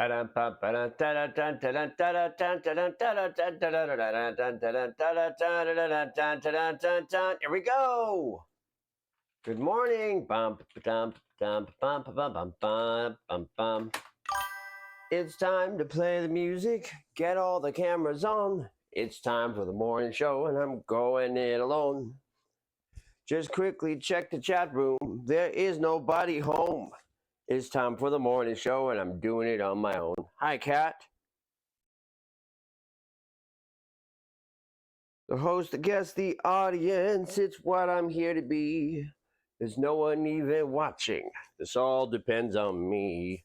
Here we go. Good morning. It's time to play the music. Get all the cameras on. It's time for the morning show, and I'm going it alone. Just quickly check the chat room. There is nobody home. It's time for the morning show, and I'm doing it on my own. Hi, Kat. The host, the guest, the audience, it's what I'm here to be. There's no one even watching. This all depends on me.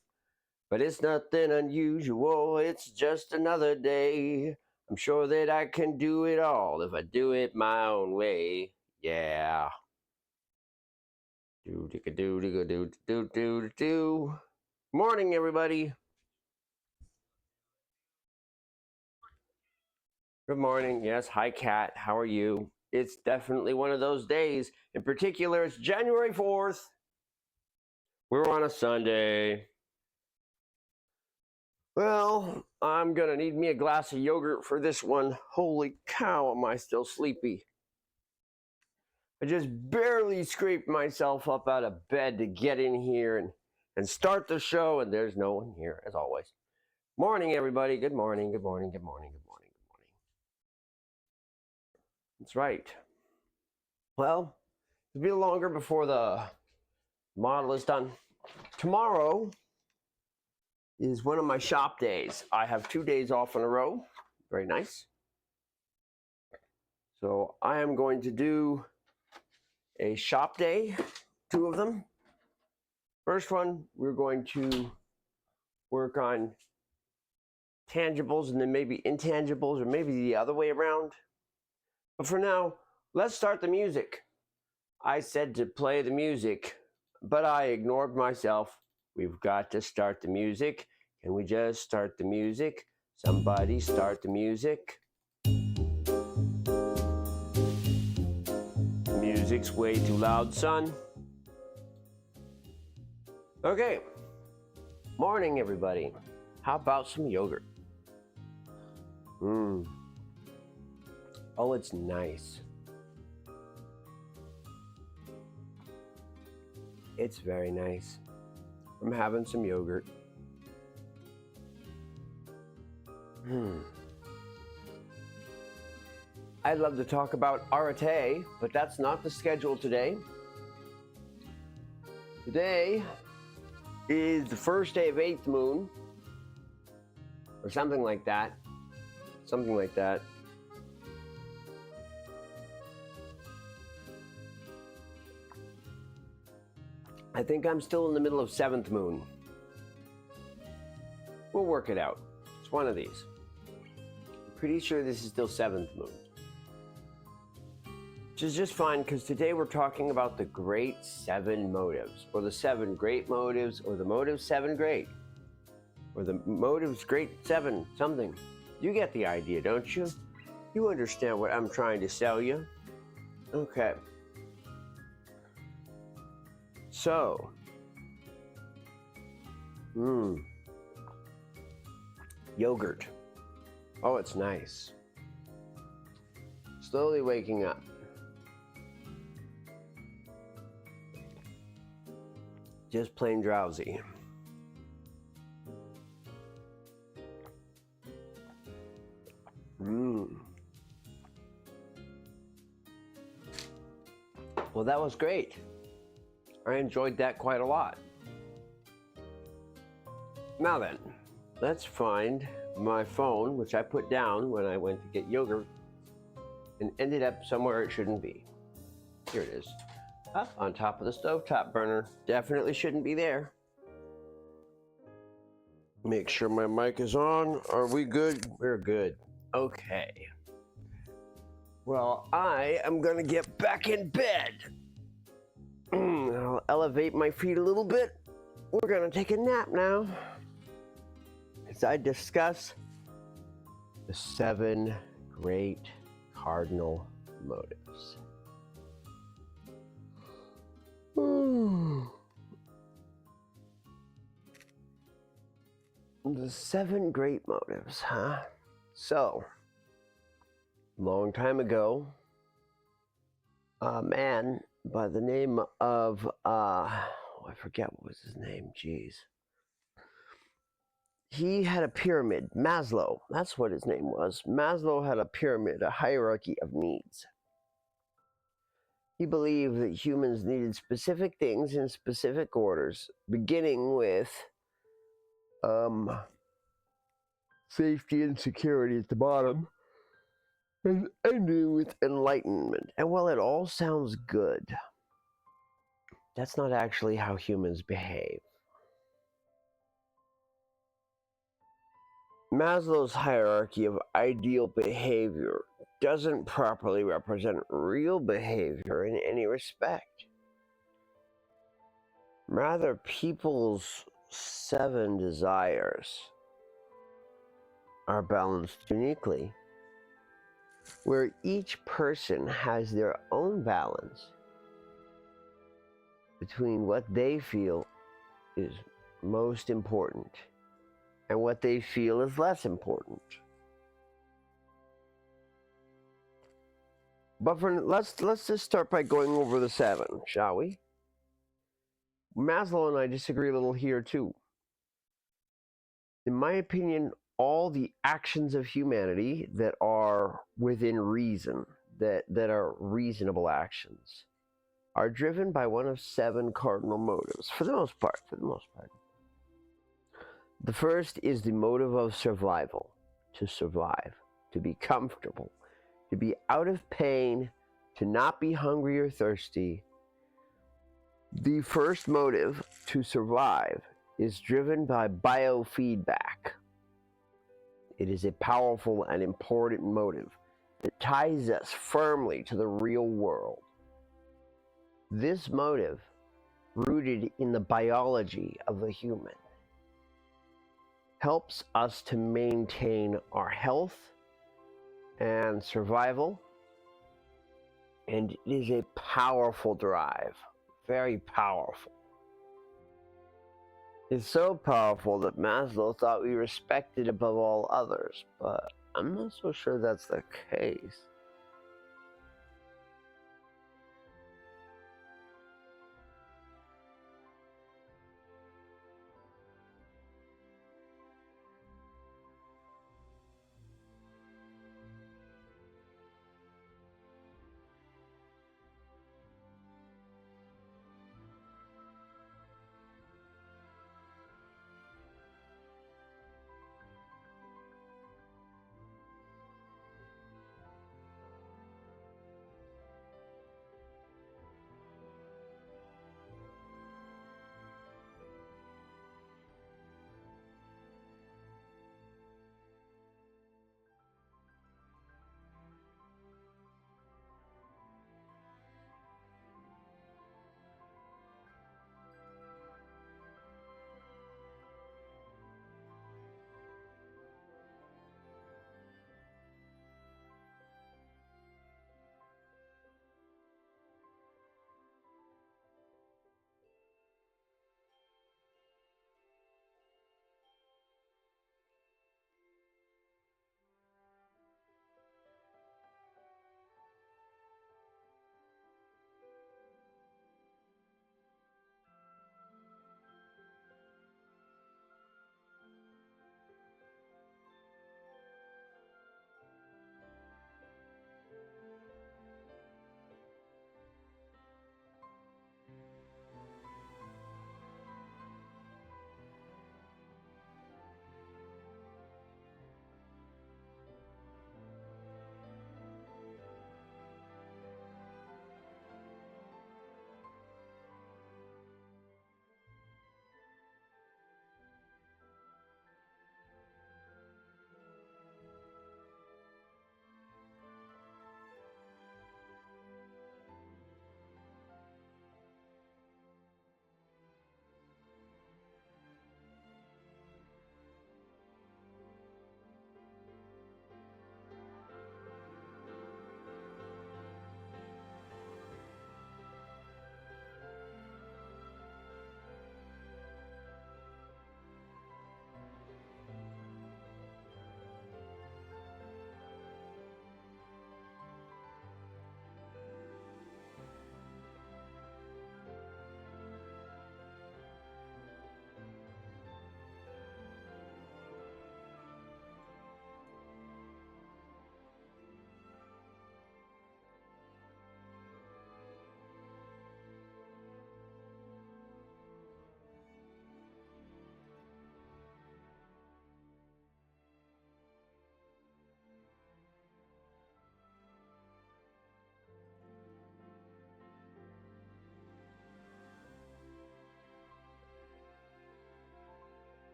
But it's nothing unusual, it's just another day. I'm sure that I can do it all if I do it my own way. Yeah. Do. Morning, everybody. Good morning. Yes, hi, Kat. How are you? It's definitely one of those days. In particular, it's January 4th. We're on a Sunday. Well, I'm going to need me a glass of yogurt for this one. Holy cow, am I still sleepy. I just barely scraped myself up out of bed to get in here and start the show, and there's no one here, as always. Morning, everybody. Good morning, good morning, good morning, good morning, good morning. That's right. Well, it'll be longer before the model is done. Tomorrow is one of my shop days. I have 2 days off in a row. Very nice. So I am going to do a shop day, 2 of them. First one, we're going to work on tangibles and then maybe intangibles, or maybe the other way around. But for now, let's start the music. I said to play the music, but I ignored myself. We've got to start the music. Can we just start the music? Somebody start the music. The music's way too loud, son. Okay. Morning, everybody. How about some yogurt? Oh, it's nice. It's very nice. I'm having some yogurt. I'd love to talk about arate, but that's not the schedule today. Today is the first day of 8th moon, or something like that. Something like that. I think I'm still in the middle of 7th moon. We'll work it out. It's one of these. I'm pretty sure this is still 7th moon. Which is just fine, because today we're talking about the great 7 motives, or the 7 great motives, or the motives 7 great, or the motives great 7 something. You get the idea, don't you? You understand what I'm trying to sell you. Okay. So, yogurt. Oh, it's nice. Slowly waking up. Just plain drowsy. Well, that was great. I enjoyed that quite a lot. Now then, let's find my phone, which I put down when I went to get yogurt and ended up somewhere it shouldn't be. Here it is. Up on top of the stovetop burner. Definitely shouldn't be there. Make sure my mic is on. Are we good? We're good. Okay. Well, I am gonna get back in bed. I'll elevate my feet a little bit. We're gonna take a nap now as I discuss the 7 great cardinal motives. The seven great motives, huh? So, long time ago, a man by the name of, I forget what was his name, jeez. He had a pyramid, Maslow, that's what his name was. Maslow had a pyramid, a hierarchy of needs. He believed that humans needed specific things in specific orders, beginning with safety and security at the bottom, and ending with enlightenment. And while it all sounds good, that's not actually how humans behave. Maslow's hierarchy of ideal behavior doesn't properly represent real behavior in any respect. Rather, people's 7 desires are balanced uniquely, where each person has their own balance between what they feel is most important and what they feel is less important. But let's just start by going over the 7, shall we? Maslow and I disagree a little here too. In my opinion, all the actions of humanity that are within reason, that are reasonable actions, are driven by one of 7 cardinal motives, for the most part. The first is the motive of survival, to survive, to be comfortable, to be out of pain, to not be hungry or thirsty. The first motive, to survive, is driven by biofeedback. It is a powerful and important motive that ties us firmly to the real world. This motive, rooted in the biology of the human, helps us to maintain our health and survival, and it is a powerful drive, very powerful. It's so powerful that Maslow thought we respected above all others, but I'm not so sure that's the case.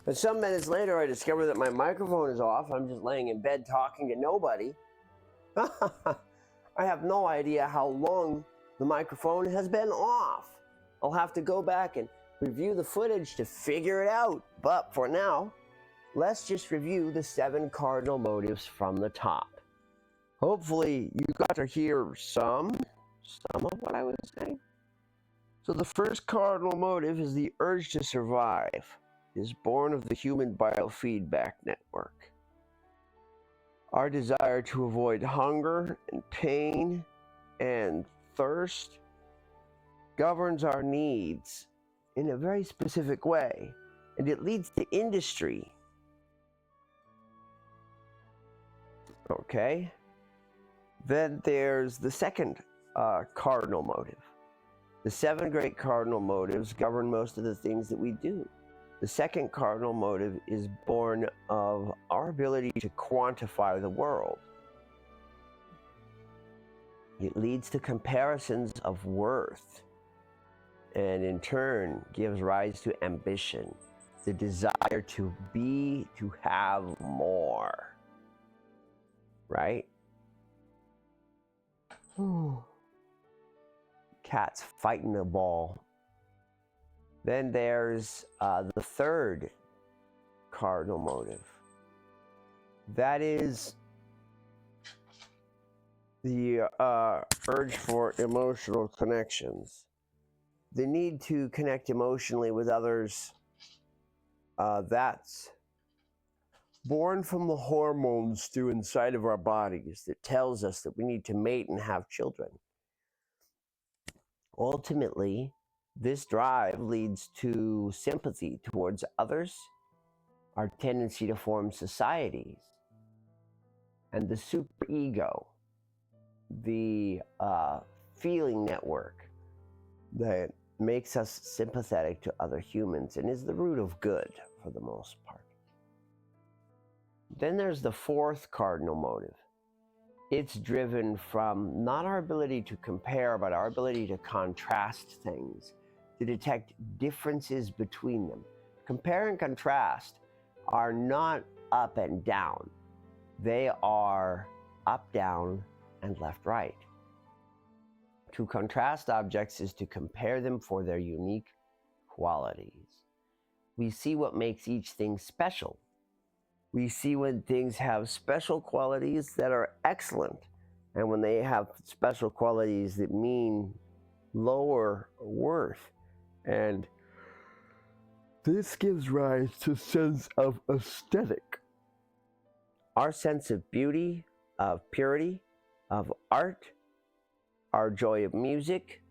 But some minutes later, I discover that my microphone is off. I'm just laying in bed talking to nobody. I have no idea how long the microphone has been off. I'll have to go back and review the footage to figure it out. But for now, let's just review the 7 cardinal motives from the top. Hopefully you got to hear some of what I was saying. So the first cardinal motive is the urge to survive. It is born of the human biofeedback network. Our desire to avoid hunger and pain and thirst governs our needs in a very specific way, and it leads to industry. Okay? Then there's the second cardinal motive. The 7 great cardinal motives govern most of the things that we do. The second cardinal motive is born of our ability to quantify the world. It leads to comparisons of worth, and in turn gives rise to ambition, the desire to be, to have more. Right? Cat's fighting a ball. Then there's the third cardinal motive. That is the urge for emotional connections. The need to connect emotionally with others, that's born from the hormones still inside of our bodies that tells us that we need to mate and have children. Ultimately, this drive leads to sympathy towards others, our tendency to form societies, and the superego, the feeling network that makes us sympathetic to other humans and is the root of good for the most part. Then there's the fourth cardinal motive. It's driven from not our ability to compare, but our ability to contrast things, to detect differences between them. Compare and contrast are not up and down. They are up, down, and left, right. To contrast objects is to compare them for their unique qualities. We see what makes each thing special. We see when things have special qualities that are excellent, and when they have special qualities that mean lower worth. And this gives rise to a sense of aesthetic. Our sense of beauty, of purity, of art, our joy of music,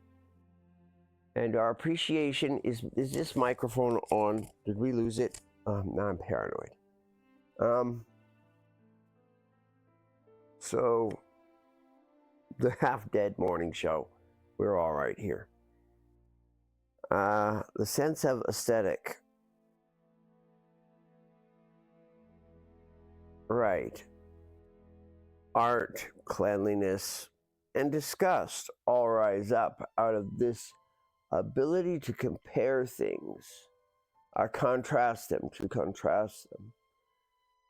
and our appreciation is this microphone on? Did we lose it? Now I'm paranoid. So the half-dead morning show, we're all right here. The sense of aesthetic. Right. Art, cleanliness, and disgust all rise up out of this ability to compare things, or contrast them,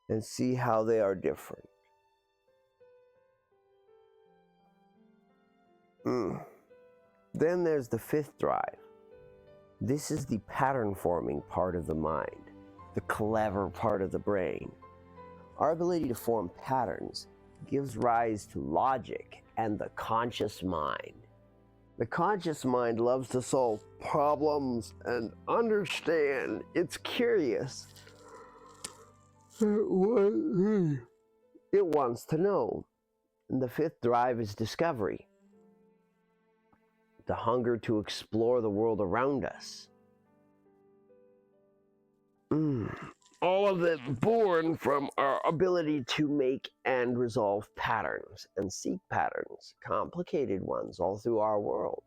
and see how they are different. Then there's the fifth drive. This is the pattern-forming part of the mind, the clever part of the brain. Our ability to form patterns gives rise to logic and the conscious mind. The conscious mind loves to solve problems and understand. It's curious. It wants to know. And the fifth drive is discovery. The hunger to explore the world around us. All of it born from our ability to make and resolve patterns and seek patterns, complicated ones, all through our world.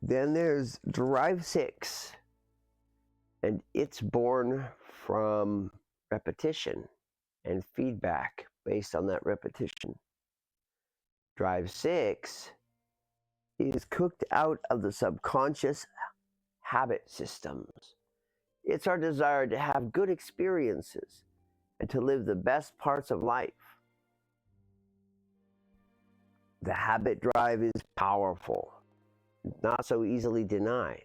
Then there's drive 6, and it's born from repetition and feedback based on that repetition. Drive 6 is cooked out of the subconscious habit systems. It's our desire to have good experiences and to live the best parts of life. The habit drive is powerful, not so easily denied.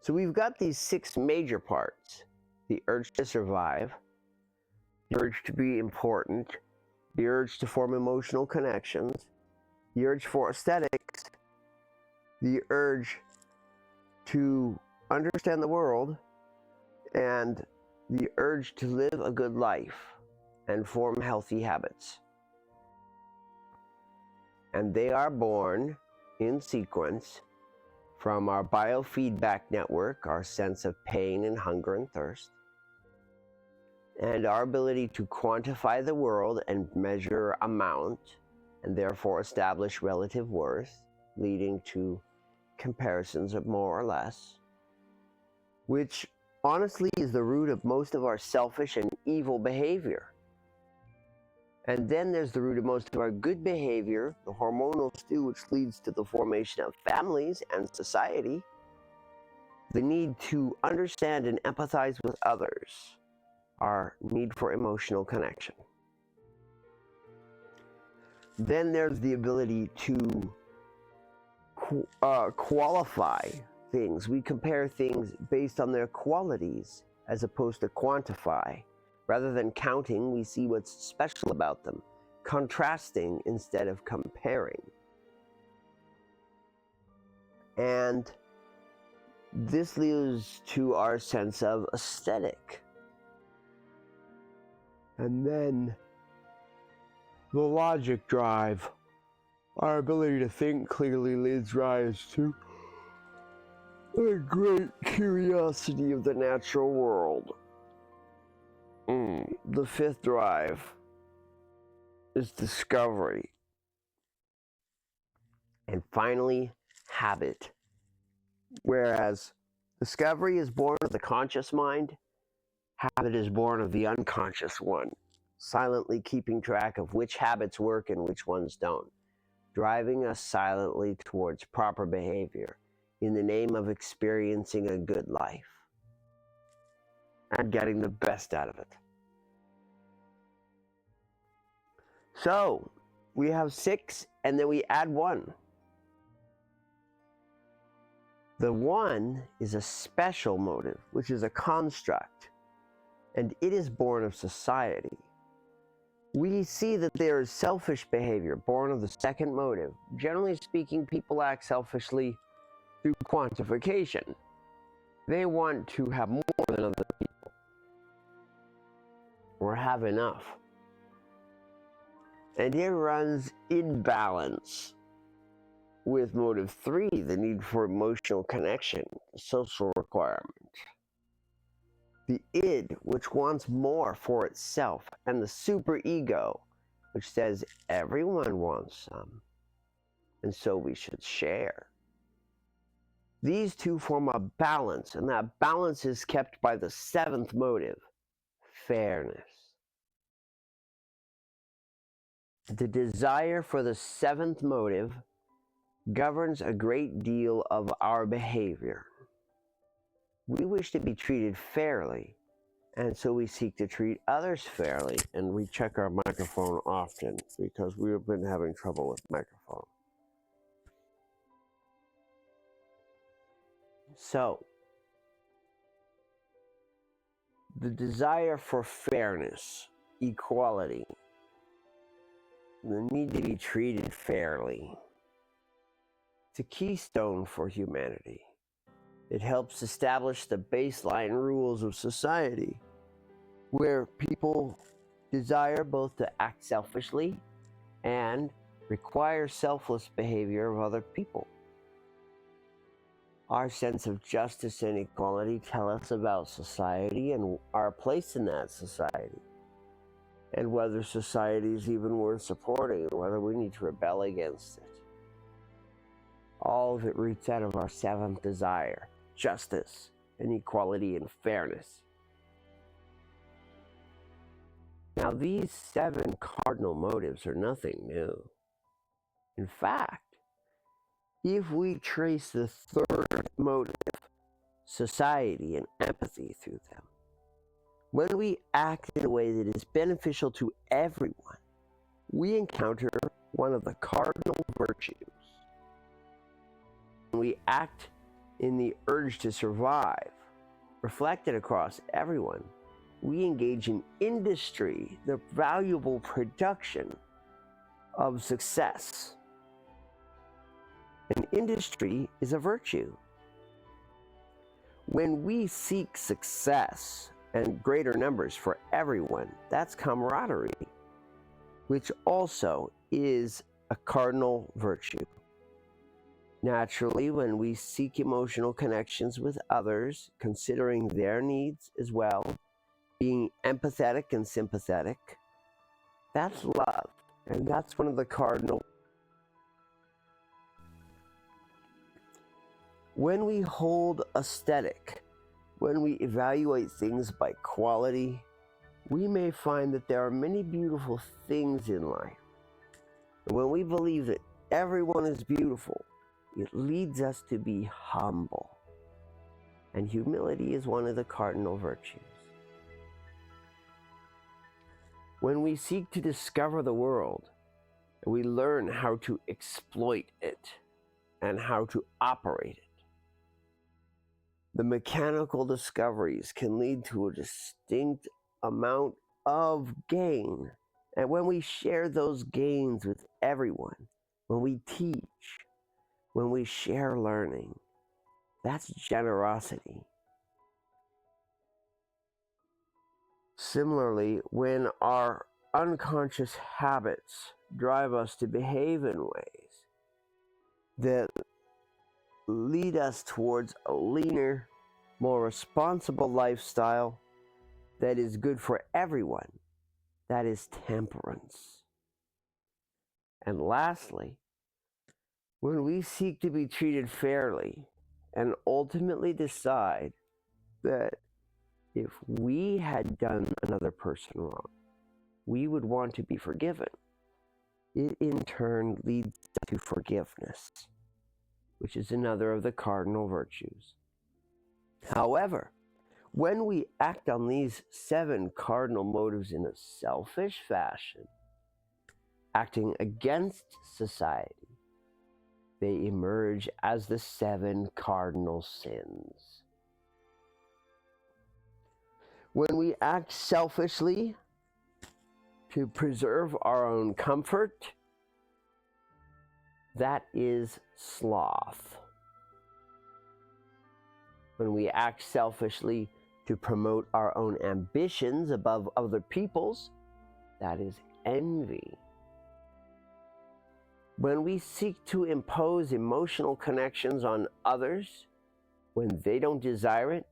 So we've got these 6 major parts: the urge to survive, the urge to be important, the urge to form emotional connections, the urge for aesthetics, the urge to understand the world, and the urge to live a good life and form healthy habits. And they are born in sequence from our biofeedback network, our sense of pain and hunger and thirst, and our ability to quantify the world and measure amount, and therefore establish relative worth, leading to comparisons of more or less, which honestly is the root of most of our selfish and evil behavior. And then there's the root of most of our good behavior, the hormonal stew, which leads to the formation of families and society, the need to understand and empathize with others, our need for emotional connection. Then there's the ability to qualify things. We compare things based on their qualities as opposed to quantify. Rather than counting, we see what's special about them, contrasting instead of comparing. And this leads to our sense of aesthetic. And then the logic drive, our ability to think clearly, leads rise to a great curiosity of the natural world. The 5th drive is discovery. And finally, habit. Whereas discovery is born of the conscious mind, habit is born of the unconscious one, silently keeping track of which habits work and which ones don't, driving us silently towards proper behavior in the name of experiencing a good life and getting the best out of it. So we have 6, and then we add 1. The 1 is a special motive, which is a construct, and it is born of society. We see that there is selfish behavior born of the 2nd motive. Generally speaking, people act selfishly through quantification. They want to have more than other people, or have enough. And it runs in balance with motive 3, the need for emotional connection, social requirement. The id, which wants more for itself, and the superego, which says everyone wants some, and so we should share. These 2 form a balance, and that balance is kept by the 7th motive, fairness. The desire for the 7th motive governs a great deal of our behavior. We wish to be treated fairly, and so we seek to treat others fairly, and we check our microphone often because we have been having trouble with microphone. So, the desire for fairness, equality, the need to be treated fairly, it's a keystone for humanity. It helps establish the baseline rules of society, where people desire both to act selfishly and require selfless behavior of other people. Our sense of justice and equality tell us about society and our place in that society, and whether society is even worth supporting, and whether we need to rebel against it. All of it roots out of our 7th desire, justice and equality and fairness. Now, these 7 cardinal motives are nothing new. In fact, If we trace the third motive, society and empathy, through them, when we act in a way that is beneficial to everyone, we encounter one of the cardinal virtues. When we act in the urge to survive, reflected across everyone, we engage in industry, the valuable production of success. And industry is a virtue. When we seek success and greater numbers for everyone, that's camaraderie, which also is a cardinal virtue. Naturally, when we seek emotional connections with others, considering their needs as well, being empathetic and sympathetic, that's love, and that's one of the cardinal. When we hold aesthetic, when we evaluate things by quality, we may find that there are many beautiful things in life. And when we believe that everyone is beautiful, it leads us to be humble. And humility is one of the cardinal virtues. When we seek to discover the world, we learn how to exploit it and how to operate it. The mechanical discoveries can lead to a distinct amount of gain. And when we share those gains with everyone, when we teach, when we share learning, that's generosity. Similarly, when our unconscious habits drive us to behave in ways that lead us towards a leaner, more responsible lifestyle that is good for everyone, that is temperance. And lastly, when we seek to be treated fairly and ultimately decide that if we had done another person wrong, we would want to be forgiven, it in turn leads to forgiveness, which is another of the cardinal virtues. However, when we act on these 7 cardinal motives in a selfish fashion, acting against society, they emerge as the 7 cardinal sins. When we act selfishly to preserve our own comfort, that is sloth. When we act selfishly to promote our own ambitions above other people's, that is envy. When we seek to impose emotional connections on others when they don't desire it,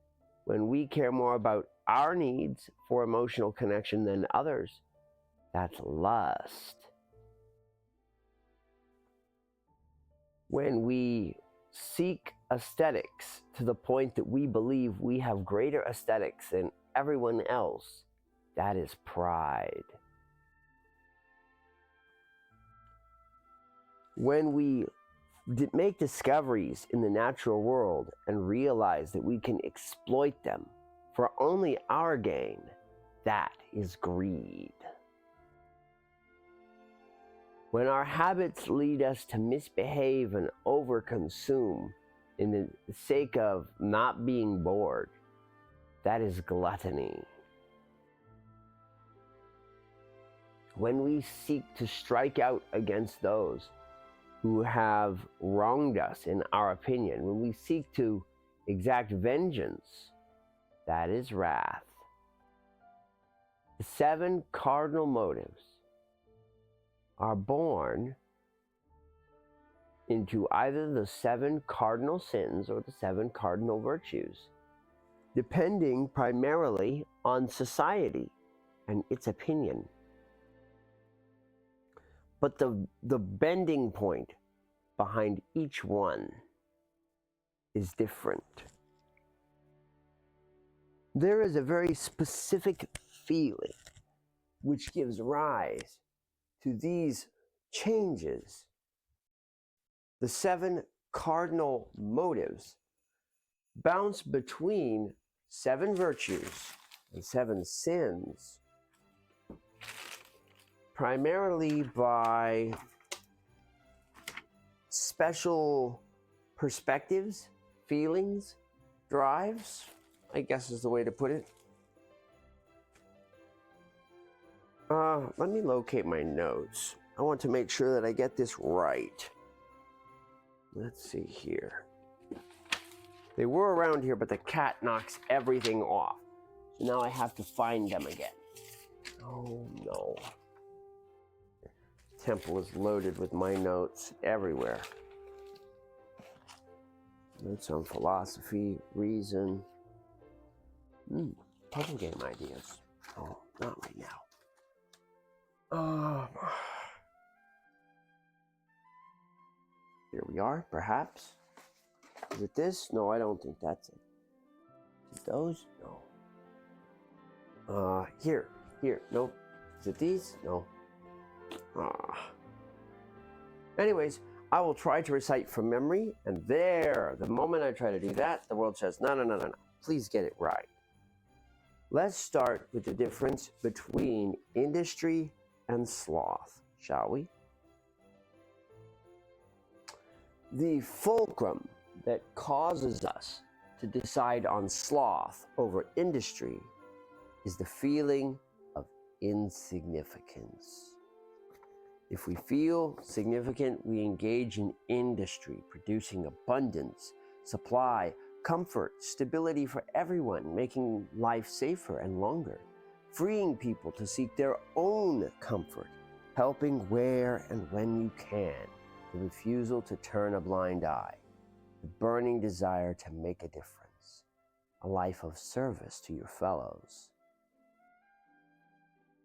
when we care more about our needs for emotional connection than others, that's lust. When we seek aesthetics to the point that we believe we have greater aesthetics than everyone else, that is pride. When we make discoveries in the natural world and realize that we can exploit them for only our gain, that is greed. When our habits lead us to misbehave and overconsume in the sake of not being bored, that is gluttony. When we seek to strike out against those who have wronged us in our opinion, when we seek to exact vengeance, that is wrath. The 7 cardinal motives are born into either the 7 cardinal sins or the 7 cardinal virtues, depending primarily on society and its opinion. But the bending point behind each one is different. There is a very specific feeling which gives rise to these changes. The 7 Cardinal Motives bounce between 7 virtues and 7 sins, primarily by special perspectives, feelings, drives, I guess is the way to put it. Let me locate my notes. I want to make sure that I get this right. Let's see here. They were around here, but the cat knocks everything off. So now I have to find them again. Oh no. Temple is loaded with my notes everywhere. Notes on philosophy, reason. Puzzle game ideas. Oh, not right now. Here we are, perhaps. Is it this? No, I don't think that's it. Is it those? No. Here. Nope. Is it these? No. Anyways, I will try to recite from memory, and there, the moment I try to do that, the world says, no. Please get it right. Let's start with the difference between industry and sloth, shall we? The fulcrum that causes us to decide on sloth over industry is the feeling of insignificance. If we feel significant, we engage in industry, producing abundance, supply, comfort, stability for everyone, making life safer and longer, freeing people to seek their own comfort, helping where and when you can, the refusal to turn a blind eye, the burning desire to make a difference, a life of service to your fellows.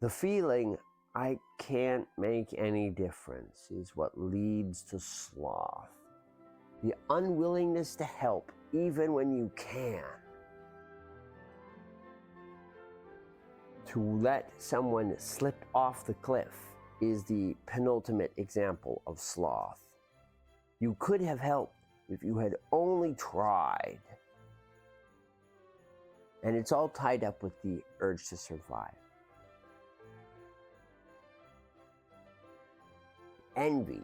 The feeling, I can't make any difference, is what leads to sloth. The unwillingness to help even when you can. To let someone slip off the cliff is the penultimate example of sloth. You could have helped if you had only tried. And it's all tied up with the urge to survive. Envy.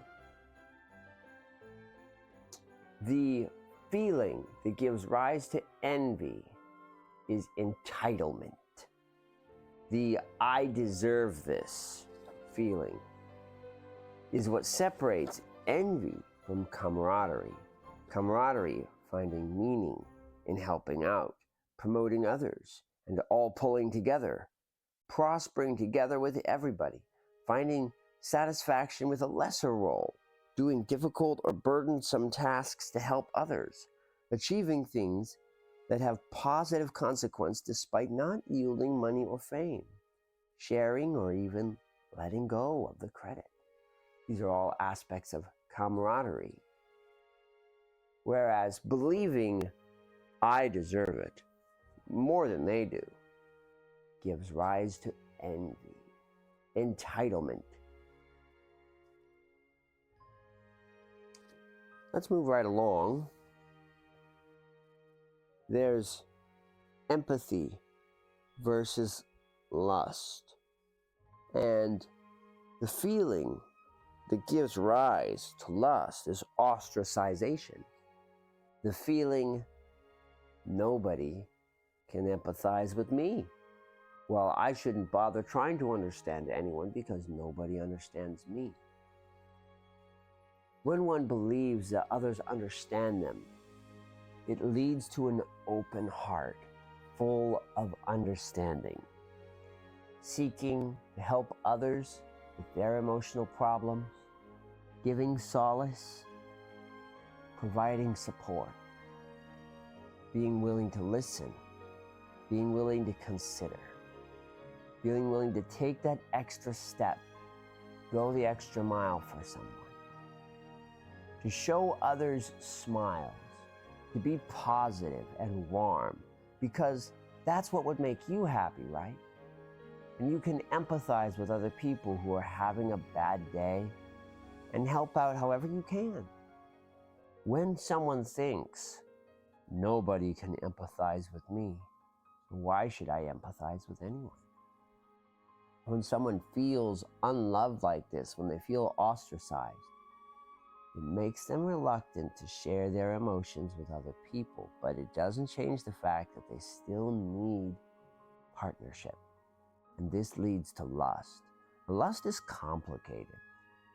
The feeling that gives rise to envy is entitlement. The I deserve this feeling is what separates envy from camaraderie. Camaraderie, finding meaning in helping out, promoting others, and all pulling together, prospering together with everybody, finding satisfaction with a lesser role, doing difficult or burdensome tasks to help others, achieving things that have positive consequence despite not yielding money or fame, sharing or even letting go of the credit. These are all aspects of camaraderie. Whereas believing I deserve it more than they do gives rise to envy, entitlement. Let's move right along. There's empathy versus lust. And the feeling that gives rise to lust is ostracization. The feeling, nobody can empathize with me. Well, I shouldn't bother trying to understand anyone because nobody understands me. When one believes that others understand them, it leads to an open heart, full of understanding, seeking to help others with their emotional problems, giving solace, providing support, being willing to listen, being willing to consider, being willing to take that extra step, go the extra mile for someone, to show others smiles, to be positive and warm, because that's what would make you happy, right? And you can empathize with other people who are having a bad day and help out however you can. When someone thinks, nobody can empathize with me, why should I empathize with anyone? When someone feels unloved like this, when they feel ostracized, it makes them reluctant to share their emotions with other people, but it doesn't change the fact that they still need partnership. And this leads to lust. Lust is complicated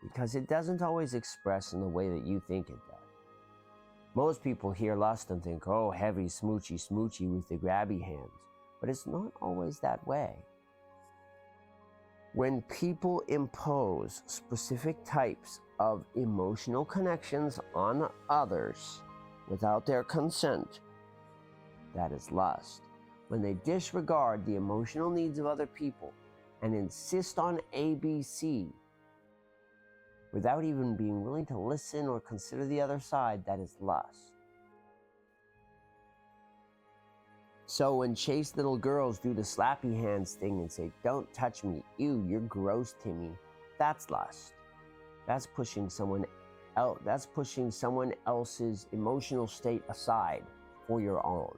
because it doesn't always express in the way that you think it does. Most people hear lust and think, oh, heavy, smoochy, smoochy with the grabby hands. But it's not always that way. When people impose specific types of emotional connections on others without their consent, that is lust. When they disregard the emotional needs of other people and insist on ABC without even being willing to listen or consider the other side, that is lust. So when chaste little girls do the slappy hands thing and say, don't touch me, ew, you're gross, Timmy, that's lust. That's pushing someone else's emotional state aside for your own.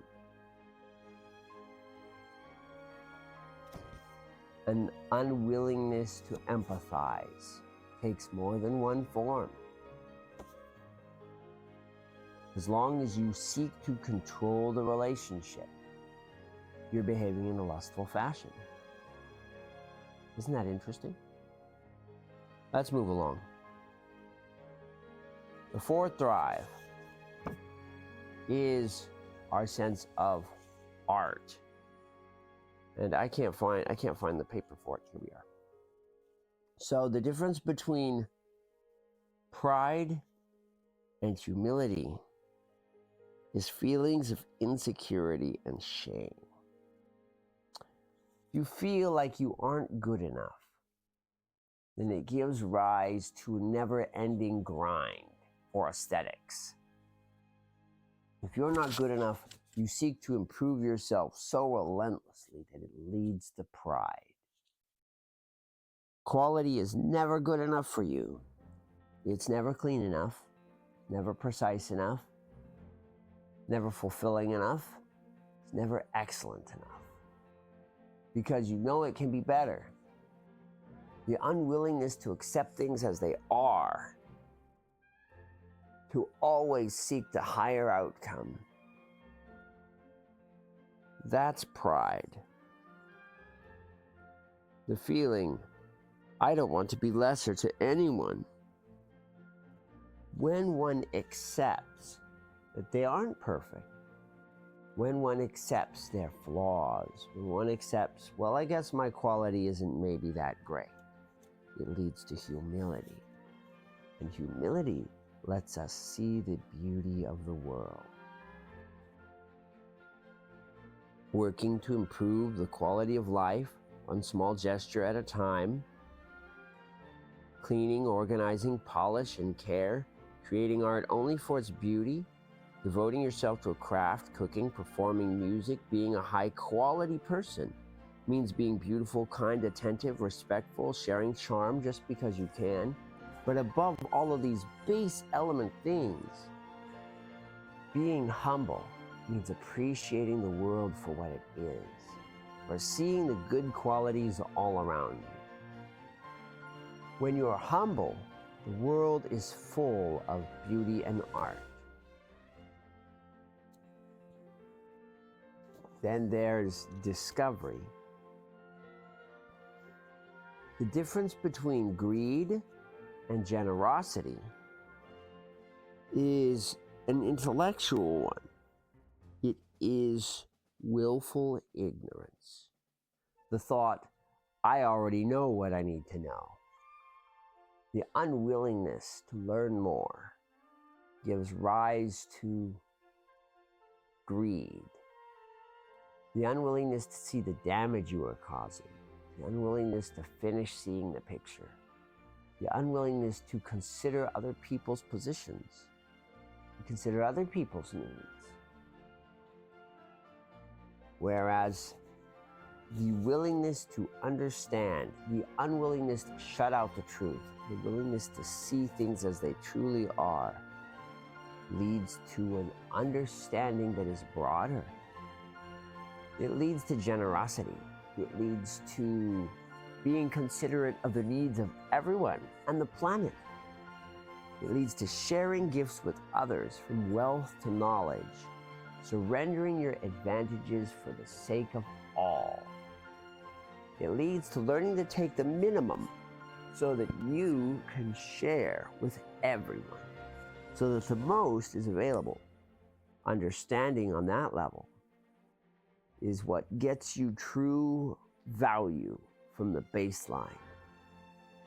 An unwillingness to empathize takes more than one form. As long as you seek to control the relationship, you're behaving in a lustful fashion. Isn't that interesting? Let's move along. The fourth drive is our sense of art. And I can't find the paper for it. Here we are. So the difference between pride and humility is feelings of insecurity and shame. You feel like you aren't good enough, then it gives rise to a never-ending grind for aesthetics. If you're not good enough, you seek to improve yourself so relentlessly that it leads to pride. Quality is never good enough for you. It's never clean enough, never precise enough, never fulfilling enough, it's never excellent enough. Because you know it can be better. The unwillingness to accept things as they are, to always seek the higher outcome, that's pride. The feeling, I don't want to be lesser to anyone. When one accepts that they aren't perfect, when one accepts their flaws, when one accepts, well, I guess my quality isn't maybe that great, it leads to humility. And humility lets us see the beauty of the world. Working to improve the quality of life, one small gesture at a time, cleaning, organizing, polish, and care, creating art only for its beauty, devoting yourself to a craft, cooking, performing music, being a high-quality person means being beautiful, kind, attentive, respectful, sharing charm just because you can. But above all of these base element things, being humble means appreciating the world for what it is, or seeing the good qualities all around you. When you are humble, the world is full of beauty and art. Then there's discovery. The difference between greed and generosity is an intellectual one. It is willful ignorance. The thought, I already know what I need to know. The unwillingness to learn more gives rise to greed. The unwillingness to see the damage you are causing. The unwillingness to finish seeing the picture. The unwillingness to consider other people's positions. To consider other people's needs. Whereas the willingness to understand, the unwillingness to shut out the truth, the willingness to see things as they truly are, leads to an understanding that is broader. It leads to generosity. It leads to being considerate of the needs of everyone and the planet. It leads to sharing gifts with others, from wealth to knowledge, surrendering your advantages for the sake of all. It leads to learning to take the minimum so that you can share with everyone, so that the most is available. Understanding on that level is what gets you true value from the baseline.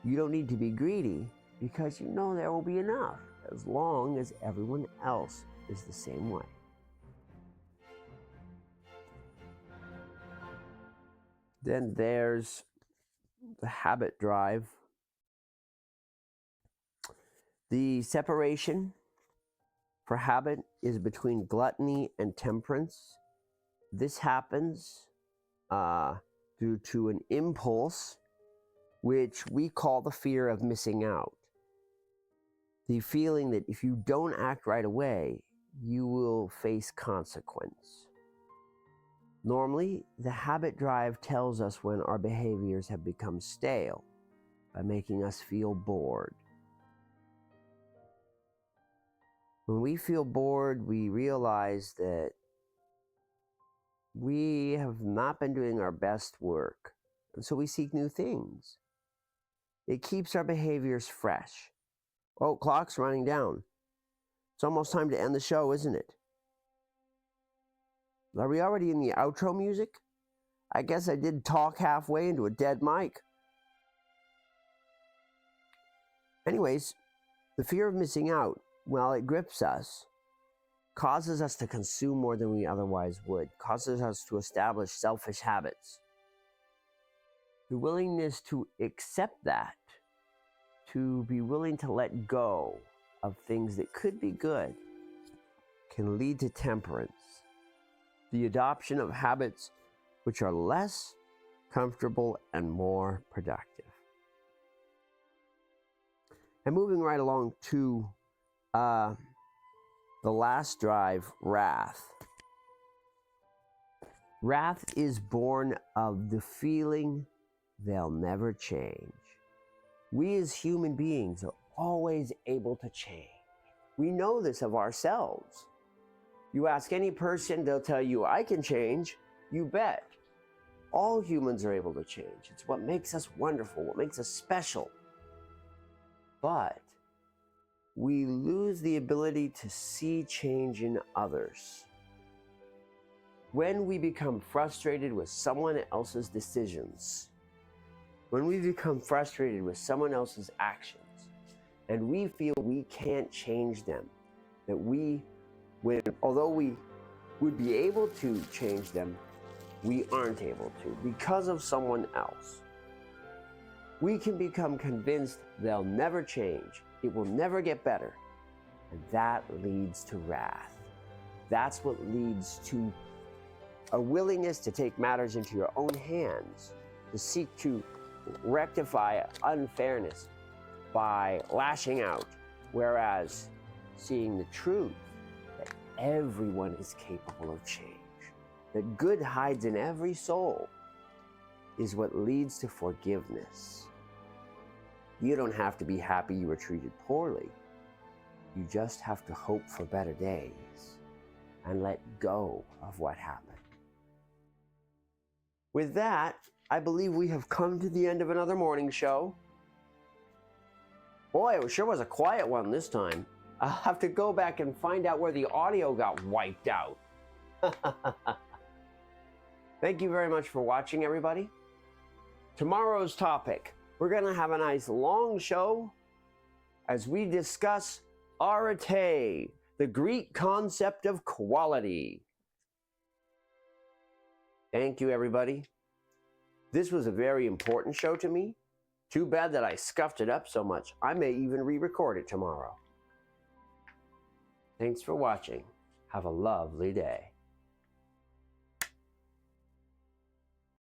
You don't need to be greedy because you know there will be enough as long as everyone else is the same way. Then there's the habit drive. The separation for habit is between gluttony and temperance. This happens due to an impulse which we call the fear of missing out. The feeling that if you don't act right away, you will face consequence. Normally, the habit drive tells us when our behaviors have become stale by making us feel bored. When we feel bored, we realize that we have not been doing our best work, and so we seek new things. It keeps our behaviors fresh. Oh, clock's running down. It's almost time to end the show, isn't it? Are we already in the outro music? I guess I did talk halfway into a dead mic. Anyways, the fear of missing out, while it grips us, causes us to consume more than we otherwise would, causes us to establish selfish habits. The willingness to accept that, to be willing to let go of things that could be good, can lead to temperance, the adoption of habits which are less comfortable and more productive. And moving right along to the last drive, wrath. Wrath is born of the feeling they'll never change. We as human beings are always able to change. We know this of ourselves. You ask any person, they'll tell you, I can change. You bet. All humans are able to change. It's what makes us wonderful, what makes us special. But we lose the ability to see change in others. When we become frustrated with someone else's decisions, when we become frustrated with someone else's actions, and we feel we can't change them, that although we would be able to change them, we aren't able to because of someone else. We can become convinced they'll never change, it will never get better, and that leads to wrath. That's what leads to a willingness to take matters into your own hands, to seek to rectify unfairness by lashing out, whereas seeing the truth that everyone is capable of change, that good hides in every soul, is what leads to forgiveness. You don't have to be happy you were treated poorly. You just have to hope for better days and let go of what happened. With that, I believe we have come to the end of another morning show. Boy, it sure was a quiet one this time. I'll have to go back and find out where the audio got wiped out. Thank you very much for watching, everybody. Tomorrow's topic, we're going to have a nice long show as we discuss arete, the Greek concept of quality. Thank you, everybody. This was a very important show to me. Too bad that I scuffed it up so much. I may even re-record it tomorrow. Thanks for watching. Have a lovely day.